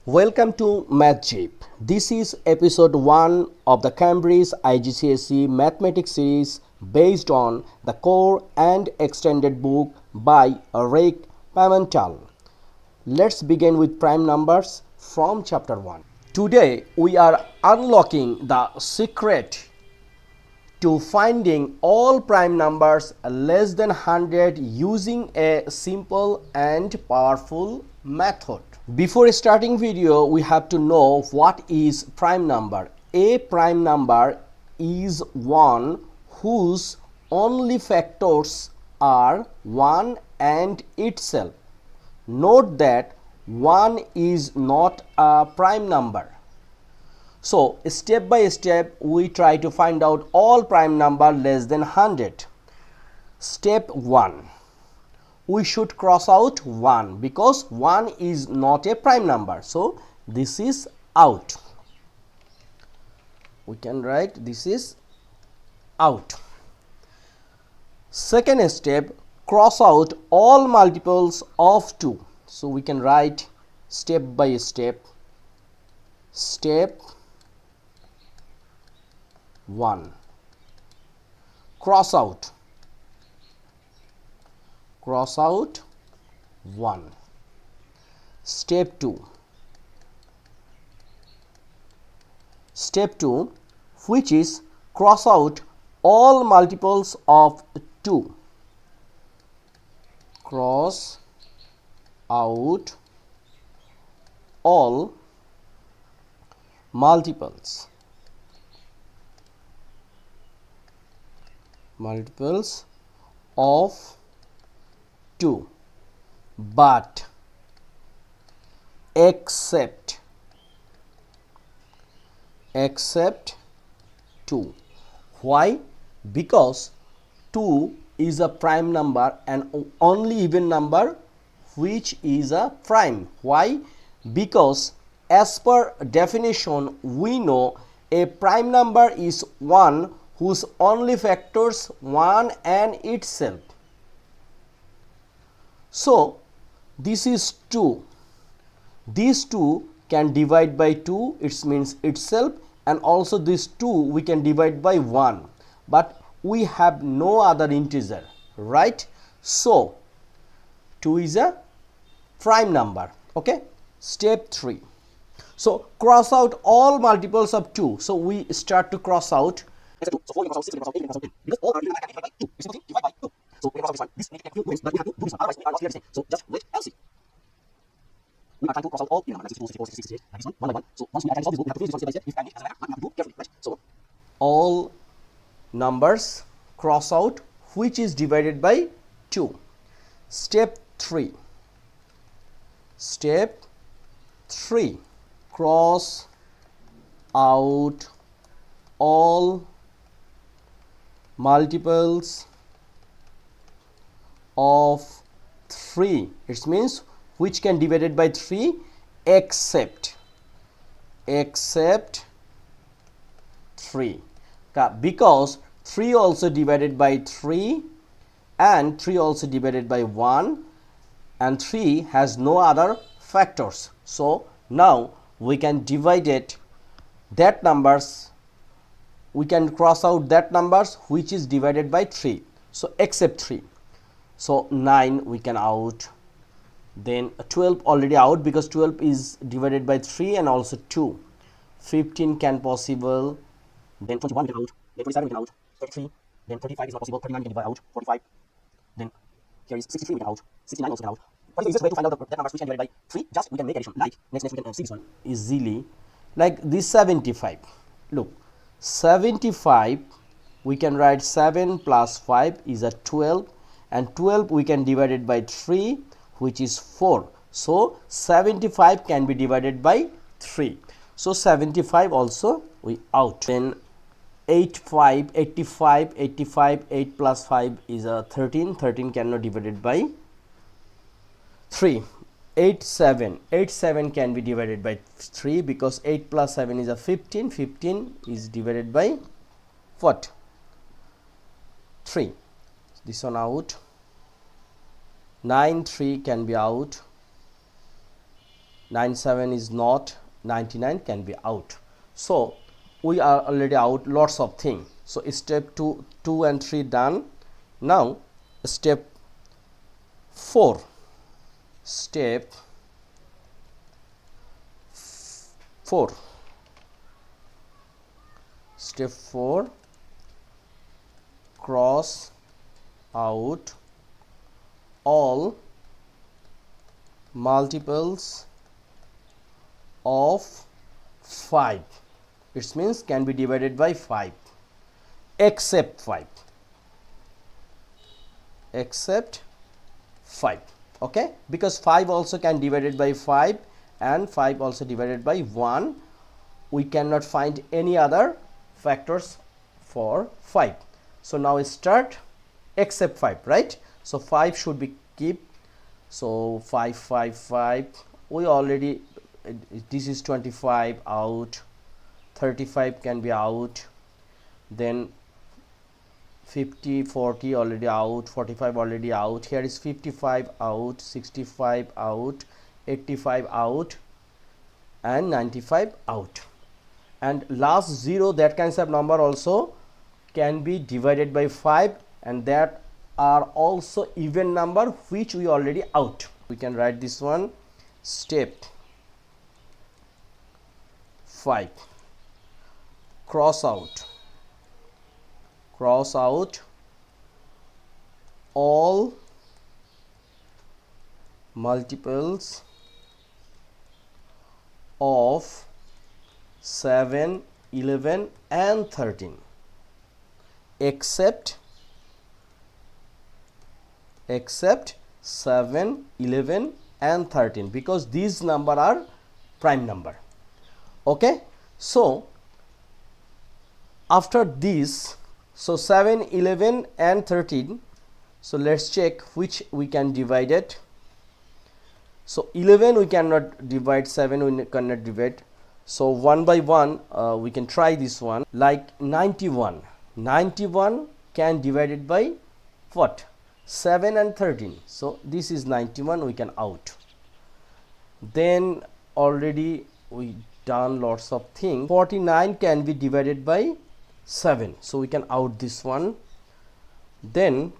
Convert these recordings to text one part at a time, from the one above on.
Welcome to MathZip. This is episode 1 of the Cambridge IGCSE Mathematics series based on the core and extended book by Pimentel. Let's begin with prime numbers from chapter 1. Today we are unlocking the secret to finding all prime numbers less than 100 using a simple and powerful method. Before starting video, we have to know what is prime number. A prime number is one whose only factors are 1 and itself. Note that 1 is not a prime number. So step by step we try to find out all prime number less than 100. Step 1. We should cross out 1 because 1 is not a prime number. So this is out. We can write this is out. Second step, cross out all multiples of 2. So we can write step by step. Step 1. Cross out 1. Step 2. Step 2, which is cross out all multiples of 2. Cross out all multiples of 2, but except 2. Why? Because 2 is a prime number and only even number which is a prime. Why? Because as per definition we know a prime number is one whose only factors 1 and itself. So this is 2. These 2 can divide by 2, it means itself, and also this 2 we can divide by 1, but we have no other integer, right? So 2 is a prime number. Okay. Step 3. So cross out all multiples of 2. So we start to cross out. So 4 we can cross out 6, we can cross out 8, we can cross out 10 because all are divided by 2. This is divide by 2. So we can cross out this one. This makes a few points, but we have to do this one. Otherwise we are not clear the same. So just wait and see. We are trying to cross out all even numbers, 62, 64, 66, 68, like this one by one. So once we are trying to solve this book, we have to finish this one step by step. If time is as a matter, but we have to do carefully, right? So all numbers cross out which is divided by 2. Step 3. Step 3. Cross out all multiples of 3. It means which can divided by 3 except 3, because 3 also divided by 3 and 3 also divided by 1 and 3 has no other factors. So now we can divide it that numbers, we can cross out that numbers which is divided by 3. So except 3. So 9 we can out, then 12 already out because 12 is divided by 3 and also 2. 15 can possible, then 21 we can out, then 27 we can out, 33, then 35 is not possible, 39 we can divide out, 45, then here is 63 we can out, 69 also can out. What is the easiest way to find out that numbers which can divide by 3? Just we can make addition. Like next we can see this one easily, like this 75. Look, 75 we can write 7 plus 5 is a 12, and 12 we can divide it by 3 which is 4. So 75 can be divided by 3. So 75 also we out. Then 85, 8 plus 5 is a 13. 13 cannot divided by 3. 87 can be divided by 3 because 8 plus 7 is a 15. 15 is divided by what? 3. This one out. 9, 3 can be out. 97 is not, 99 can be out. So we are already out lots of things. So step 2 and 3 done. Now step 4. Step 4. Step 4, cross out all multiples of 5. It means can be divided by 5 except 5. Except 5. Okay, because 5 also can divided by 5 and 5 also divided by 1. We cannot find any other factors for 5. So now we start except 5, right? So 5 should be keep. So 5 5 5, we already, this is 25 out, 35 can be out, then 50 40 already out, 45 already out, here is 55 out, 65 out, 85 out, and 95 out. And last 0, that kinds of number also can be divided by 5, and that are also even number which we already out. We can write this one. Step 5, cross out all multiples of 7, 11 and 13 except 7, 11 and 13, because these number are prime number. Okay, so after this, so 7, 11 and 13, so let's check which we can divide it. So 11 we cannot divide, 7 we cannot divide. So one by one we can try this one. Like 91 can divide it by what? 7 and 13. So this is 91, we can out. Then already we done lots of things. 49 can be divided by 7, so we can out this one. Then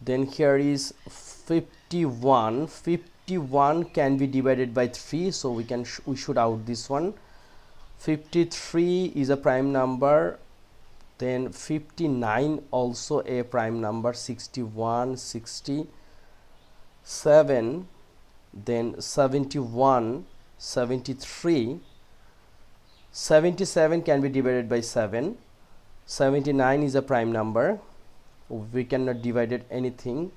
here is 51 can be divided by 3, so we should out this one. 53 is a prime number, then 59 also a prime number, 61, 67, then 71, 73, 77 can be divided by 7, 79 is a prime number, we cannot divide it anything.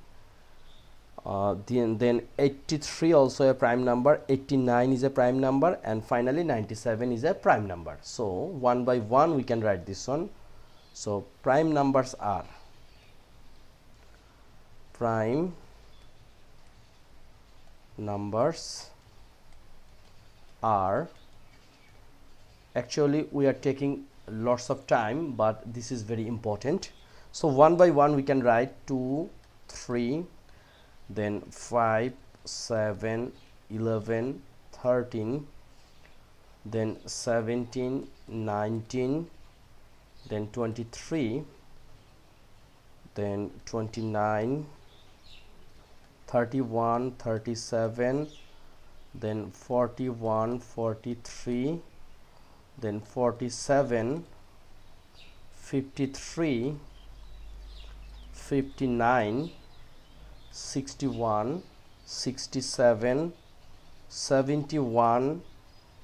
Then 83 also a prime number, 89 is a prime number, and finally 97 is a prime number. So one by one we can write this one. So prime numbers are actually we are taking lots of time, but this is very important. So one by one we can write 2, 3, then 5, 7, 11, 13, then 17, 19, then 23, then 29, 31, 37, then 41, 43, then 47, 53, 59, 61, 67, 71,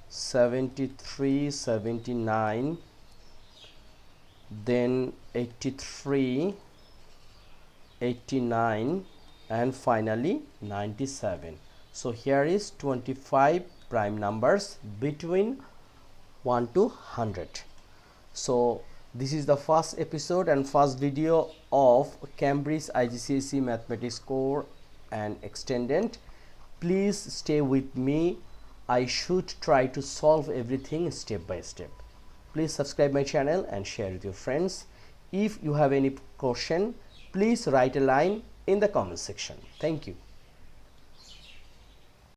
73, 79, then 83, 89, and finally 97. So here is 25 prime numbers between 1 to 100. So this is the first episode and first video of Cambridge IGCSE Mathematics Core and Extended. Please stay with me. I should try to solve everything step by step. Please subscribe my channel and share with your friends. If you have any question, please write a line in the comment section. Thank you.